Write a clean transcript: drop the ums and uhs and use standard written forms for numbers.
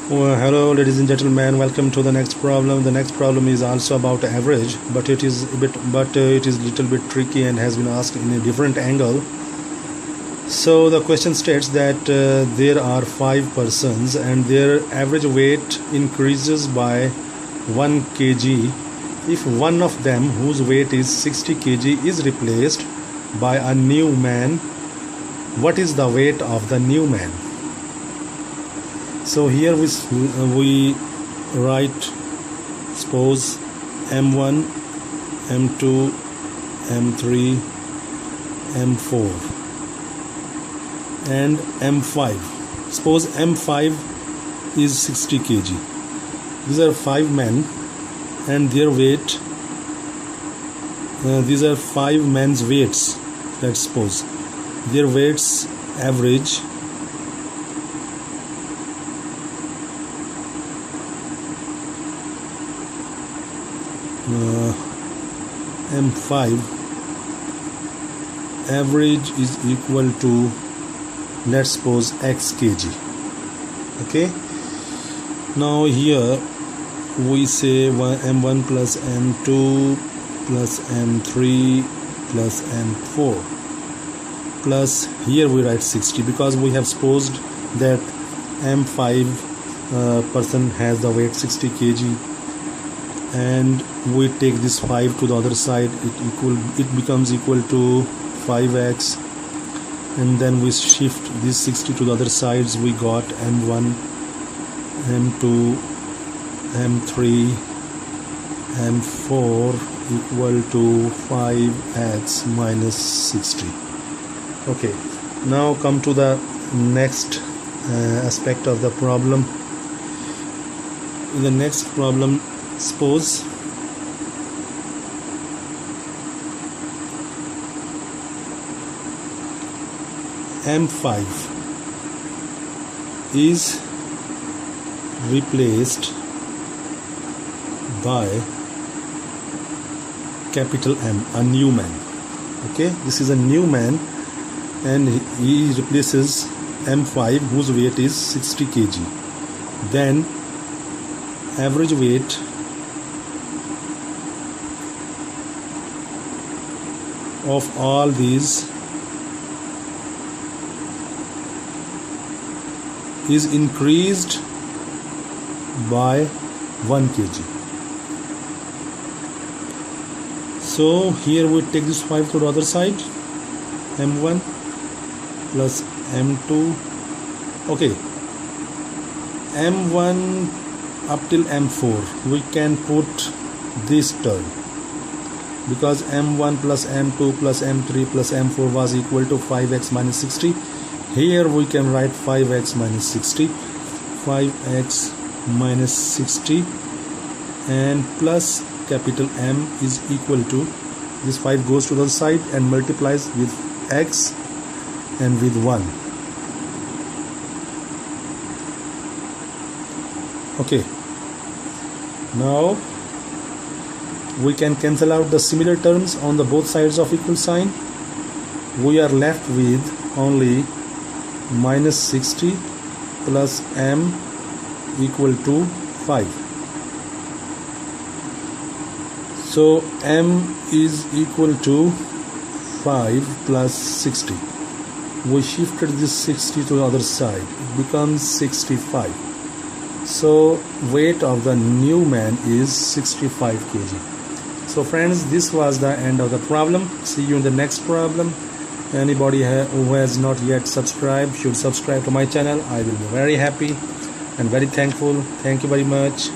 Well, hello ladies and gentlemen, welcome to the next problem. The next problem is also about average, but it is little bit tricky and has been asked in a different angle. So the question states that there are 5 persons and their average weight increases by 1 kg if one of them, whose weight is 60 kg, is replaced by a new man. What is the weight of the new man? So here we write, suppose M1, M2, M3, M4 and M5. Suppose M5 is 60 kg. These are 5 men and their weight, these are 5 men's weights. Let's suppose their weights average M5 average is equal to, let's suppose, x kg. Okay, now here we say M1 plus M2 plus M3 plus M4 plus, here we write 60 because we have supposed that M5 person has the weight 60 kg, and we take this 5 to the other side, it becomes equal to 5x, and then we shift this 60 to the other sides. We got M1, M2, M3, M4 equal to 5x minus 60. Okay, now come to the next aspect of the problem. In the next problem, suppose M5 is replaced by capital M, a new man. Okay, this is a new man and he replaces M5 whose weight is 60 kg. Then average weight of all these is increased by 1 kg. So here we take this 5 to the other side, M1 plus M2. Okay, M1 up till M4 we can put this term, because M1 plus M2 plus M3 plus M4 was equal to 5x minus 60. Here we can write 5x minus 60, 5x minus 60 and plus capital M is equal to, this 5 goes to the other side and multiplies with x and with 1. Okay, now we can cancel out the similar terms on the both sides of equal sign. We are left with only minus 60 plus M equal to 5. So M is equal to 5 plus 60. We shifted this 60 to the other side, it becomes 65. So weight of the new man is 65 kg. So friends, this was the end of the problem. See you in the next problem. Anybody who has not yet subscribed should subscribe to my channel. I will be very happy and very thankful. Thank you very much.